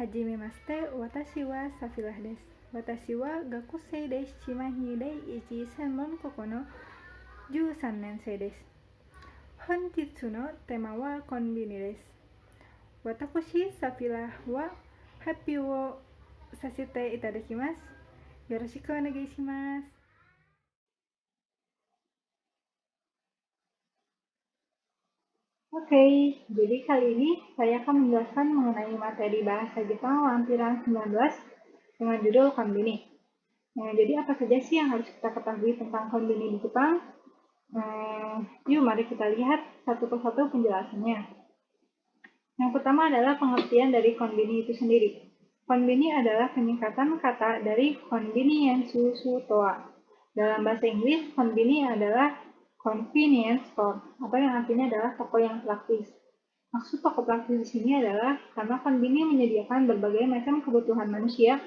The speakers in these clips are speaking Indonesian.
Hajimemashite, watashi wa Safilah desu. Watashi wa gakusei desu Chimahi dai ichi senmon koko no 13年生です。本日のテーマはコンビニです。私、サフィラは発表をさせていただきます。よろしくお願いします。Oke, jadi kali ini saya akan menjelaskan mengenai materi bahasa Jepang lampiran 19 dengan judul konbini. Nah, jadi apa saja sih yang harus kita ketahui tentang konbini di Jepang? Yuk mari kita lihat satu persatu penjelasannya. Yang pertama adalah pengertian dari konbini itu sendiri. Konbini adalah penyingkatan kata dari convenience toa. Dalam bahasa Inggris, konbini adalah convenience store, atau yang artinya adalah toko yang praktis. Maksud toko praktis di sini adalah karena konbini menyediakan berbagai macam kebutuhan manusia,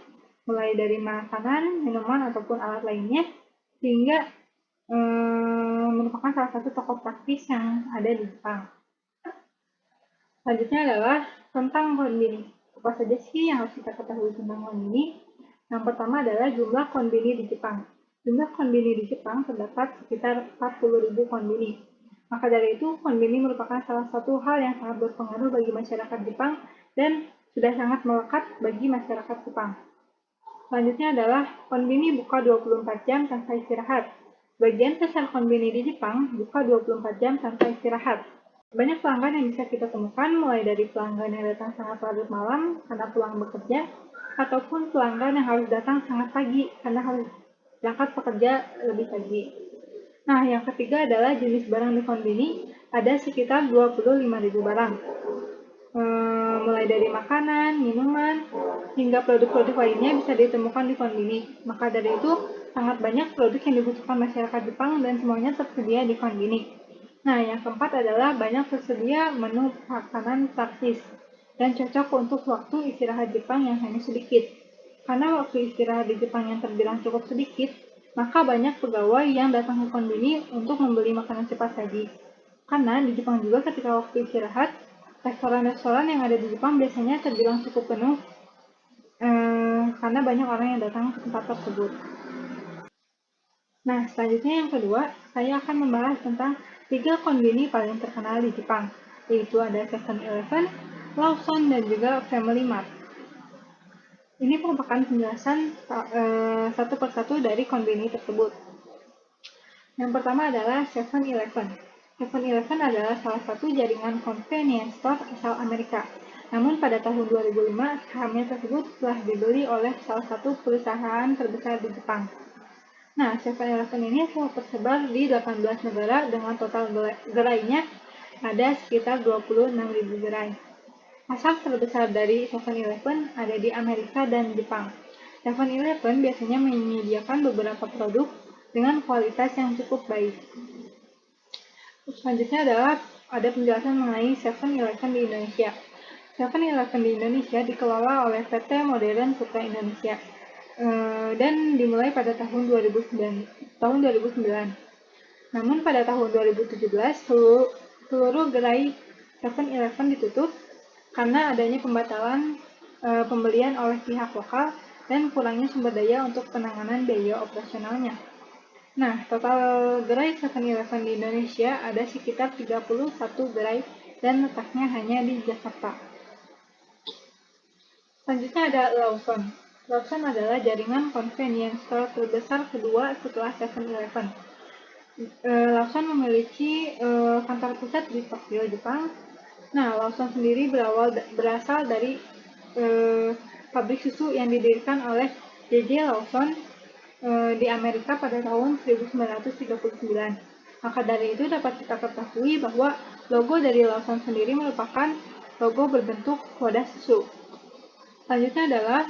mulai dari makanan, minuman, ataupun alat lainnya, sehingga merupakan salah satu toko praktis yang ada di Jepang. Selanjutnya adalah tentang konbini. Apa saja sih yang harus kita ketahui tentang konbini? Yang pertama adalah jumlah konbini di Jepang. Jumlah konbini di Jepang terdapat sekitar 40.000 konbini. Maka dari itu, konbini merupakan salah satu hal yang sangat berpengaruh bagi masyarakat Jepang dan sudah sangat melekat bagi masyarakat Jepang. Selanjutnya adalah konbini buka 24 jam tanpa istirahat. Bagian besar konbini di Jepang buka 24 jam tanpa istirahat. Banyak pelanggan yang bisa kita temukan, mulai dari pelanggan yang datang sangat larut malam karena pulang bekerja, ataupun pelanggan yang harus datang sangat pagi karena harus berangkat bekerja lebih pagi. Nah, yang ketiga adalah jenis barang di konbini, ada sekitar 25.000 barang. Mulai dari makanan, minuman, hingga produk-produk lainnya bisa ditemukan di konbini. Maka dari itu, sangat banyak produk yang dibutuhkan masyarakat Jepang dan semuanya tersedia di konbini. Nah, yang keempat adalah banyak tersedia menu makanan praktis dan cocok untuk waktu istirahat Jepang yang hanya sedikit. Karena waktu istirahat di Jepang yang terbilang cukup sedikit, maka banyak pegawai yang datang ke konbini untuk membeli makanan cepat saji. Karena di Jepang juga ketika waktu istirahat, restoran-restoran yang ada di Jepang biasanya terbilang cukup penuh karena banyak orang yang datang ke tempat tersebut. Nah, selanjutnya yang kedua, saya akan membahas tentang 3 konbini paling terkenal di Jepang, yaitu ada 7-Eleven, Lawson, dan juga Family Mart. Ini merupakan penjelasan satu persatu dari konbini tersebut. Yang pertama adalah 7-Eleven. 7-Eleven adalah salah satu jaringan convenience store asal Amerika. Namun pada tahun 2005, sahamnya tersebut telah dibeli oleh salah satu perusahaan terbesar di Jepang. Nah, 7-Eleven ini telah tersebar di 18 negara dengan total gerainya ada sekitar 26.000 gerai. Pasar terbesar dari 7-Eleven ada di Amerika dan Jepang. 7-Eleven biasanya menyediakan beberapa produk dengan kualitas yang cukup baik. Selanjutnya adalah ada penjelasan mengenai 7-Eleven di Indonesia. 7-Eleven di Indonesia dikelola oleh PT Modern Putra Indonesia dan dimulai pada tahun 2009. Namun pada tahun 2017 seluruh gerai 7-Eleven ditutup karena adanya pembatalan pembelian oleh pihak lokal dan kurangnya sumber daya untuk penanganan biaya operasionalnya. Nah, total gerai 7-Eleven di Indonesia ada sekitar 31 gerai dan letaknya hanya di Jakarta. Selanjutnya ada Lawson. Lawson adalah jaringan convenience store terbesar kedua setelah 7-Eleven. Lawson memiliki kantor pusat di Tokyo, Jepang. Nah, Lawson sendiri berasal dari pabrik susu yang didirikan oleh J.J. Lawson di Amerika pada tahun 1939. Maka dari itu dapat kita ketahui bahwa logo dari Lawson sendiri merupakan logo berbentuk wadah susu. Selanjutnya adalah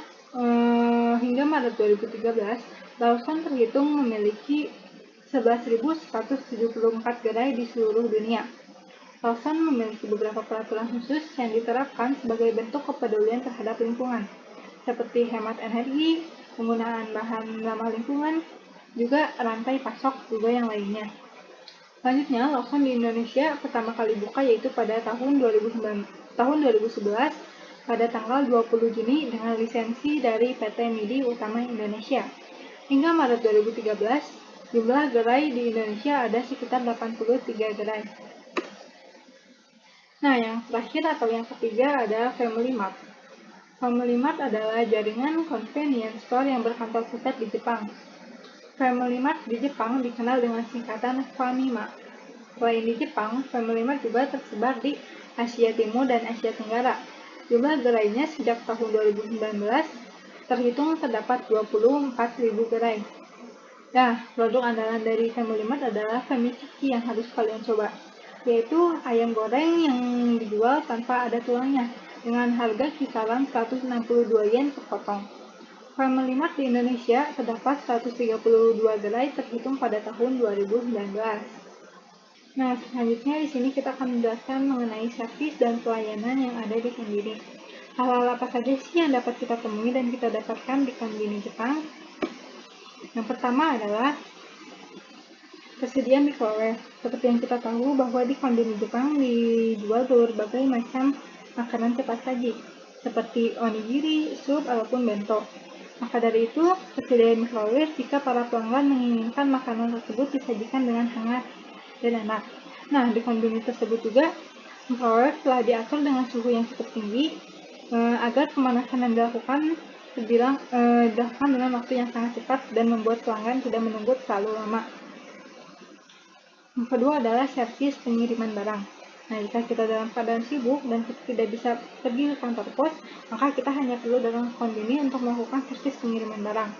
hingga Maret 2013, Lawson terhitung memiliki 11.174 gerai di seluruh dunia. Lawson memiliki beberapa peraturan khusus yang diterapkan sebagai bentuk kepedulian terhadap lingkungan, seperti hemat energi, penggunaan bahan ramah lingkungan, juga rantai pasok juga yang lainnya. Selanjutnya, Lawson di Indonesia pertama kali buka yaitu pada tahun 2011, pada tanggal 20 Juni dengan lisensi dari PT MIDI Utama Indonesia. Hingga Maret 2013, jumlah gerai di Indonesia ada sekitar 83 gerai. Nah, yang terakhir atau yang ketiga ada Family Mart. Family Mart adalah jaringan convenience store yang berkantor pusat di Jepang. Family Mart di Jepang dikenal dengan singkatan Famima. Selain di Jepang, Family Mart juga tersebar di Asia Timur dan Asia Tenggara. Jumlah gerainya sejak tahun 2019 terhitung terdapat 24.000 gerai. Nah, produk andalan dari Family Mart adalah Famichiki yang harus kalian coba, yaitu ayam goreng yang dijual tanpa ada tulangnya dengan harga kisaran 162 yen per potong. Family Mart di Indonesia terdapat 132 gerai terhitung pada tahun 2019. Nah, selanjutnya di sini kita akan menjelaskan mengenai servis dan pelayanan yang ada di Konbini. Hal-hal apa saja sih yang dapat kita temui dan kita dapatkan di Konbini Jepang? Yang pertama adalah tersedia microwave. Seperti yang kita tahu bahwa di Konbini Jepang dijual berbagai macam makanan cepat saji, seperti onigiri, sup, ataupun bento. Maka dari itu, tersedia microwave jika para pelanggan menginginkan makanan tersebut disajikan dengan hangat dan enak. Nah, di konbini tersebut juga, microwave telah diatur dengan suhu yang cukup tinggi agar pemanasan yang dilakukan dilakukan dengan waktu yang sangat cepat dan membuat pelanggan tidak menunggu terlalu lama. Yang kedua adalah servis pengiriman barang. Nah, jika kita dalam keadaan sibuk dan kita tidak bisa pergi ke kantor pos, maka kita hanya perlu datang ke konbini untuk melakukan servis pengiriman barang.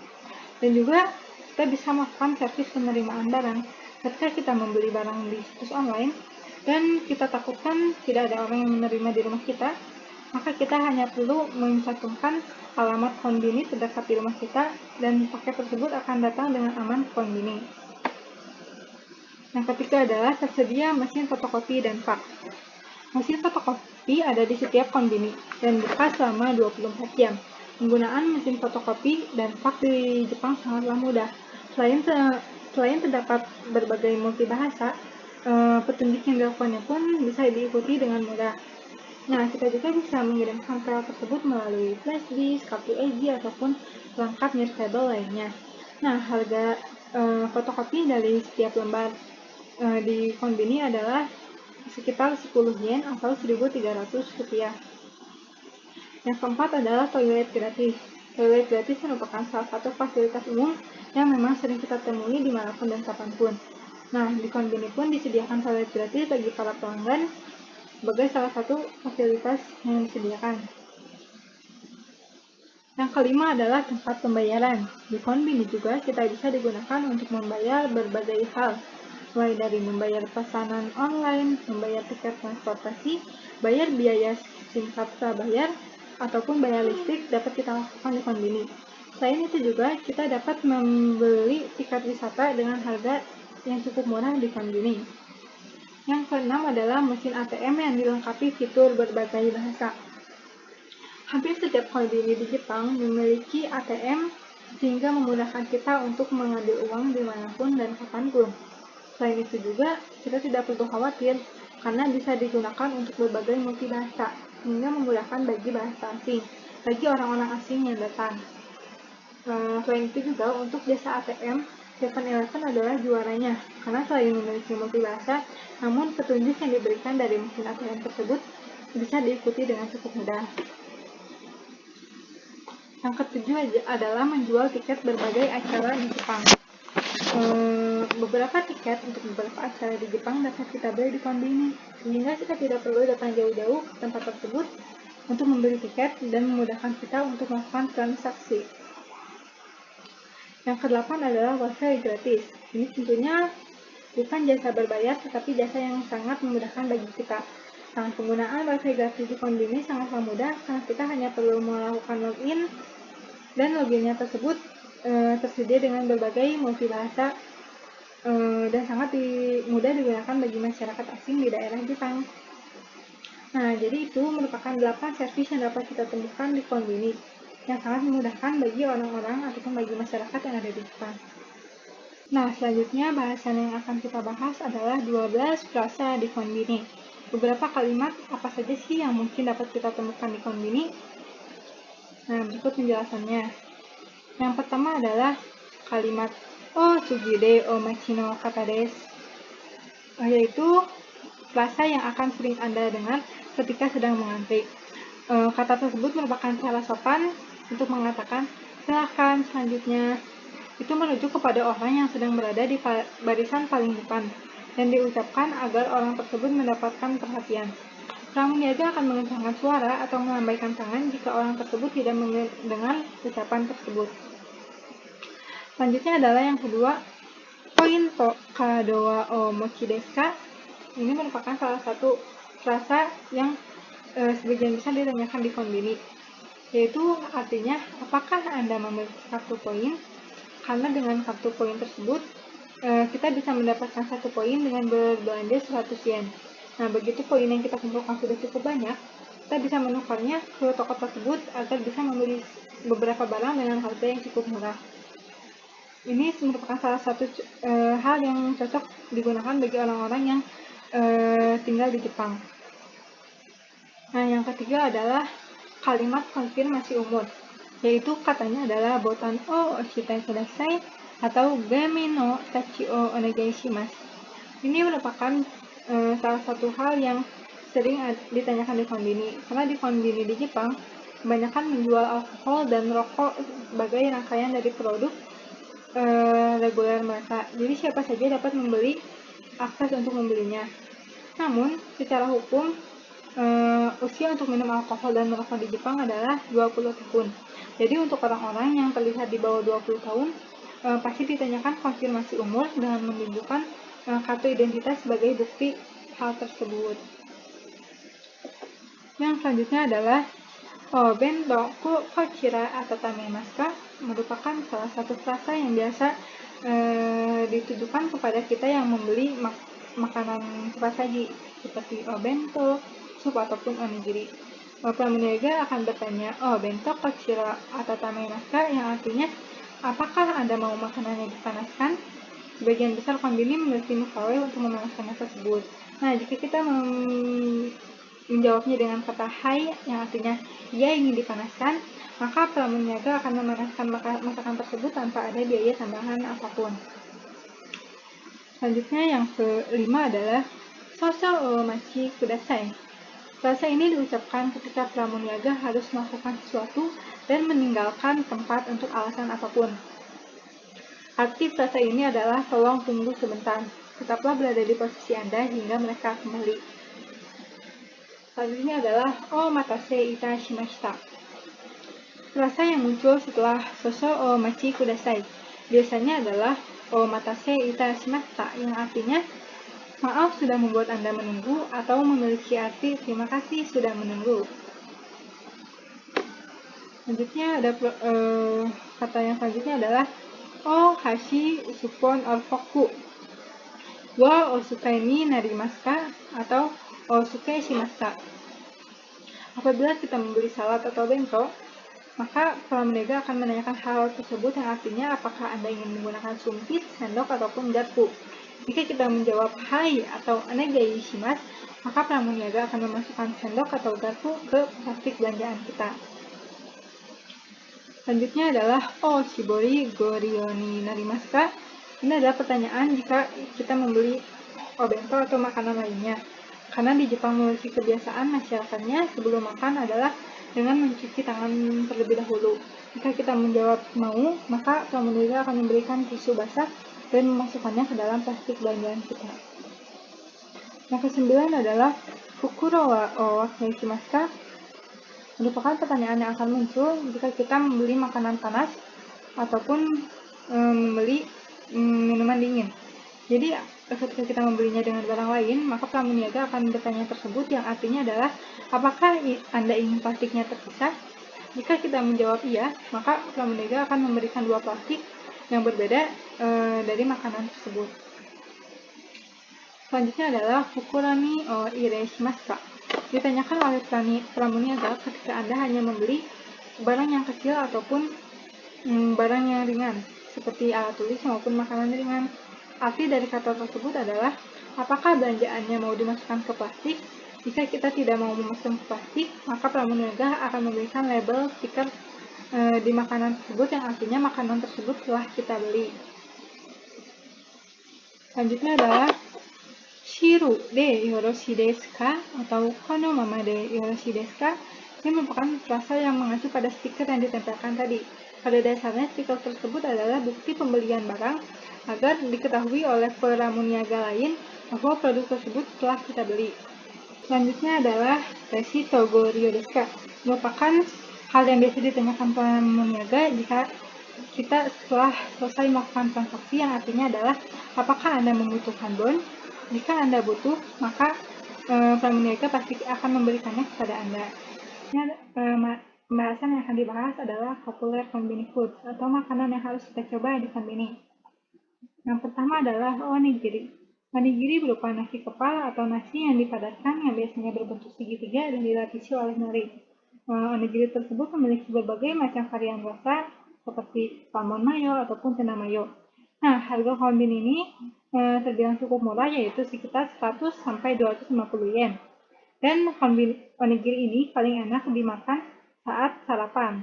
Dan juga kita bisa melakukan servis penerimaan barang. Ketika kita membeli barang di situs online dan kita takutkan tidak ada orang yang menerima di rumah kita, maka kita hanya perlu mencantumkan alamat konbini terdekat di rumah kita dan paket tersebut akan datang dengan aman ke konbini. Yang ketiga adalah tersedia mesin fotokopi dan fax. Mesin fotokopi ada di setiap konbini dan buka selama 24 jam. Penggunaan mesin fotokopi dan fax di Jepang sangatlah mudah. Selain terdapat berbagai multibahasa, petunjuk yang dilakukannya pun bisa diikuti dengan mudah. Nah, kita juga bisa mengirimkan file tersebut melalui flash disk, kartu EJ, ataupun perangkat nirkabel lainnya. Nah, harga fotokopi dari setiap lembar di konbini adalah sekitar 10 yen atau 1.300 rupiah. Yang keempat adalah toilet gratis. Toilet gratis merupakan salah satu fasilitas umum yang memang sering kita temui dimanapun dan kapanpun. Nah, di konbini pun disediakan toilet gratis bagi para pelanggan sebagai salah satu fasilitas yang disediakan. Yang kelima adalah tempat pembayaran. Di konbini juga kita bisa digunakan untuk membayar berbagai hal, mulai dari membayar pesanan online, membayar tiket transportasi, bayar biaya SIM card prabayar, ataupun bayar listrik dapat kita lakukan di konbini. Selain itu juga kita dapat membeli tiket wisata dengan harga yang cukup murah di konbini. Yang keenam adalah mesin ATM yang dilengkapi fitur berbagai bahasa. Hampir setiap konbini di Jepang memiliki ATM sehingga memudahkan kita untuk mengambil uang dimanapun dan kapanpun. Selain itu juga, kita tidak perlu khawatir karena bisa digunakan untuk berbagai multibahasa, sehingga memudahkan bagi bahasa asing, bagi orang-orang asing yang datang. Selain itu juga, untuk jasa ATM, 7-Eleven adalah juaranya, karena selain memiliki multibahasa, namun petunjuk yang diberikan dari mesin ATM tersebut bisa diikuti dengan cukup mudah. Yang ketujuh adalah menjual tiket berbagai acara di Jepang. Beberapa tiket untuk beberapa acara di Jepang dapat kita beli di konbini, sehingga kita tidak perlu datang jauh-jauh ke tempat tersebut untuk membeli tiket dan memudahkan kita untuk melakukan transaksi. Yang kedelapan adalah wifi gratis. Ini tentunya bukan jasa berbayar, tetapi jasa yang sangat memudahkan bagi kita. Nah, penggunaan wifi gratis di konbini sangatlah mudah karena kita hanya perlu melakukan login dan loginnya tersebut tersedia dengan berbagai multibahasa dan sangat mudah digunakan bagi masyarakat asing di daerah Jepang. Nah, jadi itu merupakan 8 servis yang dapat kita temukan di konbini yang sangat memudahkan bagi orang-orang ataupun bagi masyarakat yang ada di Jepang. Nah, selanjutnya bahasan yang akan kita bahas adalah 12 frasa di konbini. beberapa kalimat apa saja sih yang mungkin dapat kita temukan di konbini? Nah, berikut penjelasannya. Yang pertama adalah kalimat o tsugide o machi no kata desu, yaitu frasa yang akan sering Anda dengar ketika sedang mengantri. Kata tersebut merupakan cara sopan untuk mengatakan silakan selanjutnya. Itu merujuk kepada orang yang sedang berada di barisan paling depan dan diucapkan agar orang tersebut mendapatkan perhatian. Pramuniaga akan mengencangkan suara atau melambaikan tangan jika orang tersebut tidak mendengar ucapan tersebut. Selanjutnya adalah yang kedua, poin to kadowa o mochi desu ka. Ini merupakan salah satu frasa yang sebagian besar ditanyakan di konbini, yaitu artinya apakah Anda memiliki kartu poin? Karena dengan kartu poin tersebut kita bisa mendapatkan 1 poin dengan berbelanja 100 yen. Nah, begitu poin yang kita kumpulkan sudah cukup banyak, kita bisa menukarnya ke toko tersebut agar bisa membeli beberapa barang dengan harga yang cukup murah. Ini merupakan salah satu hal yang cocok digunakan bagi orang-orang yang tinggal di Jepang. Nah, yang ketiga adalah kalimat konfirmasi umur, yaitu katanya adalah botan o oshitai kudasai atau game no tachi o onegai shimasu. Ini merupakan salah satu hal yang sering ditanyakan di konbini, karena di konbini di Jepang kebanyakan menjual alkohol dan rokok sebagai rangkaian dari produk reguler mereka. Jadi siapa saja dapat membeli akses untuk membelinya. Namun, secara hukum usia untuk minum alkohol dan merokok di Jepang adalah 20 tahun. Jadi untuk orang-orang yang terlihat di bawah 20 tahun pasti ditanyakan konfirmasi umur dengan menunjukkan kartu identitas sebagai bukti hal tersebut. Yang selanjutnya adalah bento kochira atatamaemasu ka, merupakan salah satu frasa yang biasa ditujukan kepada kita yang membeli makanan cepat saji seperti bento, sup ataupun onigiri. Pramuniaga akan bertanya, bento kochira atatamaemasu ka, yang artinya apakah Anda mau makanannya dipanaskan? Sebagian besar konbini memiliki microwave untuk memanaskannya tersebut. Nah, jika kita menjawabnya dengan kata hai, yang artinya ia ingin dipanaskan, maka pramuniaga akan memanaskan masakan tersebut tanpa ada biaya tambahan apapun. Selanjutnya yang kelima adalah soso o machi kudasai. Frasa ini diucapkan ketika pramuniaga harus melakukan sesuatu dan meninggalkan tempat untuk alasan apapun. Arti frasa ini adalah tolong tunggu sebentar, tetaplah berada di posisi Anda hingga mereka kembali. Selanjutnya adalah omatase itashimashita. Frasa yang muncul setelah soso o machi kudasai biasanya adalah omatase itashimashita, yang artinya maaf sudah membuat Anda menunggu, atau memiliki arti terima kasih sudah menunggu. Selanjutnya ada kata yang selanjutnya adalah o hashi suppon or foku wa osukai ni narimasu ka, atau osukai shimasu ka. Apabila kita membeli salad atau bento, maka pramuniaga akan menanyakan hal tersebut yang artinya apakah Anda ingin menggunakan sumpit, sendok, ataupun garpu. Jika kita menjawab hai atau onegai shimasu, maka pramuniaga akan memasukkan sendok atau garpu ke plastik belanjaan kita. Selanjutnya adalah shibori goryou ni narimasu ka. Ini adalah pertanyaan jika kita membeli bento atau makanan lainnya. Karena di Jepang memiliki kebiasaan masyarakatnya sebelum makan adalah dengan mencuci tangan terlebih dahulu. Jika kita menjawab mau, maka pramuniaga akan memberikan tisu basah dan memasukkannya ke dalam plastik belanjaan kita. Yang ke-9 adalah fukuro wa wakimasu ka, merupakan pertanyaan yang akan muncul jika kita membeli makanan panas ataupun membeli minuman dingin. Jadi ketika kita membelinya dengan barang lain, maka pramuniaga akan bertanya tersebut, yang artinya adalah apakah Anda ingin plastiknya terpisah? Jika kita menjawab iya, maka pramuniaga akan memberikan 2 plastik yang berbeda dari makanan tersebut. Selanjutnya adalah fukurami o ireshimasu ka. Ditanyakan oleh pramuniaga ketika Anda hanya membeli barang yang kecil ataupun barang yang ringan, seperti alat tulis maupun makanan ringan. Arti dari kata tersebut adalah apakah belanjaannya mau dimasukkan ke plastik Jika kita tidak mau memesan plastik, maka pramuniaga akan memberikan label stiker di makanan tersebut yang artinya makanan tersebut telah kita beli. Selanjutnya adalah shiru de yoroshi desu ka atau kono mama de yoroshi desu ka. Ini merupakan frasa yang mengacu pada stiker yang ditempelkan tadi. Pada dasarnya stiker tersebut adalah bukti pembelian barang agar diketahui oleh pramuniaga lain bahwa produk tersebut telah kita beli. Selanjutnya adalah resi togo ryo desu ka, merupakan hal yang biasa ditanyakan pramuniaga jika kita setelah selesai melakukan transaksi, yang artinya adalah apakah Anda membutuhkan bon? Jika Anda butuh, maka pramuniaga pasti akan memberikannya kepada Anda. Pembahasan yang akan dibahas adalah popular convenience food atau makanan yang harus kita coba di konbini. Yang pertama adalah onigiri. Onigiri berupa nasi kepal atau nasi yang dipadatkan yang biasanya berbentuk segitiga dan dilapisi oleh nori. Onigiri tersebut memiliki berbagai macam varian rasa seperti salmon mayo ataupun tuna mayo. Nah, harga konbini ini terbilang cukup murah, yaitu sekitar 100 sampai 250 yen. Dan onigiri ini paling enak dimakan saat sarapan.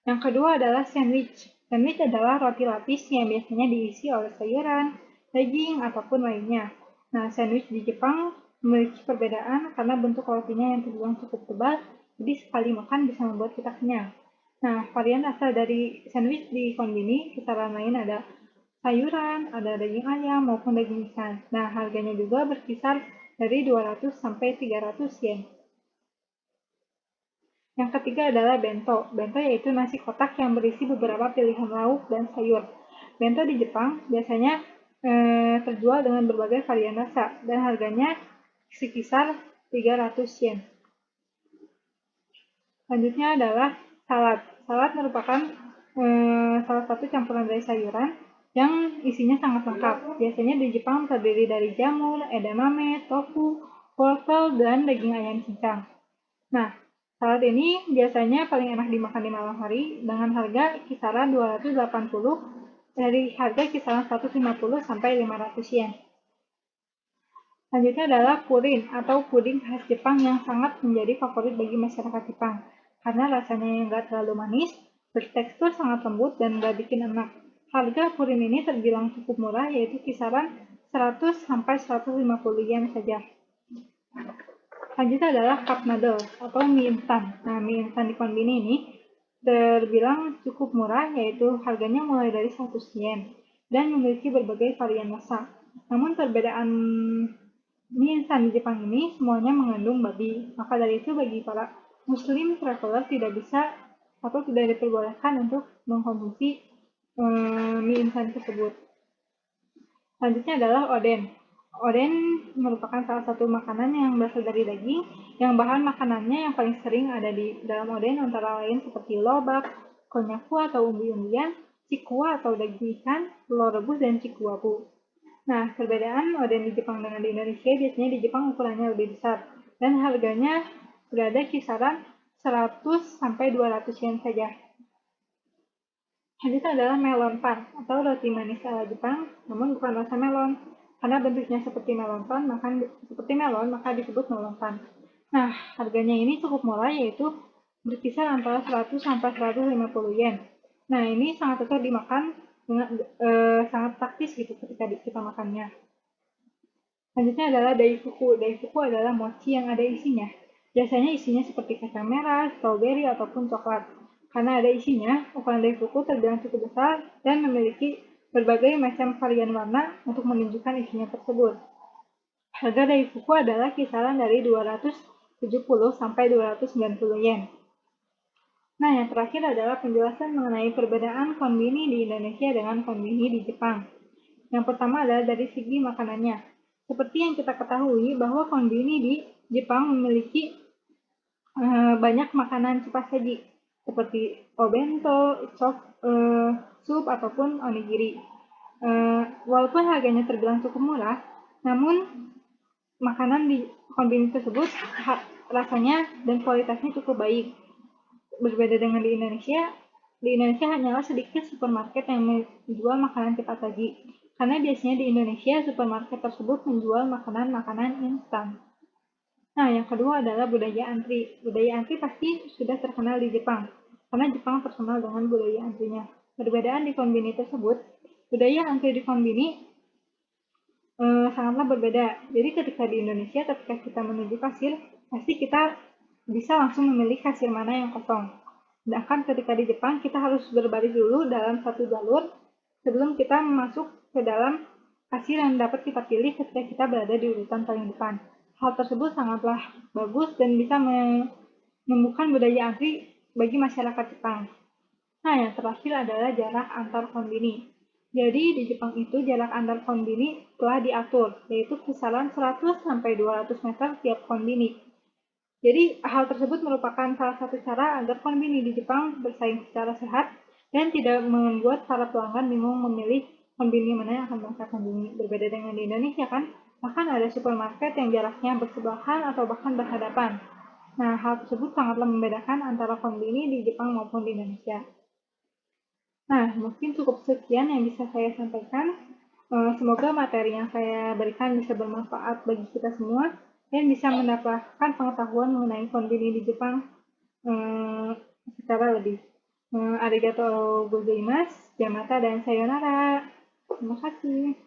Yang kedua adalah sandwich. Sandwich adalah roti lapis yang biasanya diisi oleh sayuran, daging, ataupun lainnya. Nah, sandwich di Jepang memiliki perbedaan karena bentuk rotinya yang terbilang cukup tebal, jadi sekali makan bisa membuat kita kenyang. Nah, varian asal dari sandwich di konbini kisaran lain ada sayuran, ada daging ayam maupun daging ikan. Nah, harganya juga berkisar dari 200 sampai 300 yen. Yang ketiga adalah bento. Bento yaitu nasi kotak yang berisi beberapa pilihan lauk dan sayur. Bento di Jepang biasanya terjual dengan berbagai varian rasa dan harganya sekitar 300 yen. Selanjutnya adalah salad. Salad merupakan salah satu campuran dari sayuran yang isinya sangat lengkap. Biasanya di Jepang terdiri dari jamur, edamame, tofu, wortel, dan daging ayam cincang. Nah, salad ini biasanya paling enak dimakan di malam hari dengan harga kisaran 280 dari harga kisaran 150 sampai 500 yen. Selanjutnya adalah purin atau puding khas Jepang yang sangat menjadi favorit bagi masyarakat Jepang karena rasanya yang nggak terlalu manis, bertekstur sangat lembut dan nggak bikin enak. Harga purin ini terbilang cukup murah, yaitu kisaran 100 sampai 150 yen saja. Selanjutnya adalah cup noodle atau mie instan. Nah, mie instan di konbini ini terbilang cukup murah, yaitu harganya mulai dari 100 yen dan memiliki berbagai varian rasa. Namun perbedaan mie instan di Jepang ini semuanya mengandung babi. Maka dari itu bagi para muslim traveler tidak bisa atau tidak diperbolehkan untuk mengkonsumsi mie instan tersebut. Selanjutnya adalah oden. Oden merupakan salah satu makanan yang berasal dari daging, yang bahan makanannya yang paling sering ada di dalam oden antara lain seperti lobak, konnyaku atau umbi-umbian, cikua atau daging ikan, telur rebus, dan cikuwabu. Nah, perbedaan oden di Jepang dengan di Indonesia, biasanya di Jepang ukurannya lebih besar, dan harganya berada kisaran 100 sampai 200 yen saja. Selanjutnya adalah melon pan atau roti manis ala Jepang, namun bukan rasa melon. Karena bentuknya seperti melon pan, maka disebut melon pan. Nah, harganya ini cukup murah, yaitu berkisar antara 100 sampai 150 yen. Nah, ini sangat cocok dimakan dengan sangat praktis gitu ketika kita makannya. Selanjutnya adalah daifuku. Daifuku adalah mochi yang ada isinya. Biasanya isinya seperti kacang merah, strawberry, ataupun coklat. Karena ada isinya, ukuran daifuku terbilang cukup besar dan memiliki berbagai macam varian warna untuk menunjukkan isinya tersebut. Harga daifuku adalah kisaran dari 270 sampai 290 yen. Nah, yang terakhir adalah penjelasan mengenai perbedaan konbini di Indonesia dengan konbini di Jepang. Yang pertama adalah dari segi makanannya. Seperti yang kita ketahui bahwa konbini di Jepang memiliki banyak makanan cepat saji seperti obento, sup ataupun onigiri. Walaupun harganya terbilang cukup murah, namun makanan di konbini tersebut rasanya dan kualitasnya cukup baik. Berbeda dengan di Indonesia hanyalah sedikit supermarket yang menjual makanan cepat saji. Karena biasanya di Indonesia supermarket tersebut menjual makanan-makanan instan. Nah, yang kedua adalah budaya antri. Budaya antri pasti sudah terkenal di Jepang, karena Jepang terkenal dengan budaya antrinya. Perbedaan di konbini tersebut, budaya antri di konbini sangatlah berbeda. Jadi ketika di Indonesia, ketika kita menuju kasir, pasti kita bisa langsung memilih kasir mana yang kosong. Sedangkan ketika di Jepang, kita harus berbaris dulu dalam satu jalur sebelum kita masuk ke dalam kasir yang dapat kita pilih ketika kita berada di urutan paling depan. Hal tersebut sangatlah bagus dan bisa menemukan budaya antri bagi masyarakat Jepang. Nah, yang terakhir adalah jarak antar konbini. Jadi, di Jepang itu jarak antar konbini telah diatur, yaitu kisaran 100-200 meter tiap konbini. Jadi, hal tersebut merupakan salah satu cara agar konbini di Jepang bersaing secara sehat dan tidak membuat para pelanggan bingung memilih konbini mana yang akan mereka kunjungi. Berbeda dengan di Indonesia kan, bahkan ada supermarket yang jaraknya bersebelahan atau bahkan berhadapan. Nah, hal tersebut sangatlah membedakan antara konbini di Jepang maupun di Indonesia. Nah, mungkin cukup sekian yang bisa saya sampaikan. Semoga materi yang saya berikan bisa bermanfaat bagi kita semua dan bisa mendapatkan pengetahuan mengenai konbini di Jepang secara lebih. Arigatou gozaimasu, jamata dan sayonara. Terima kasih.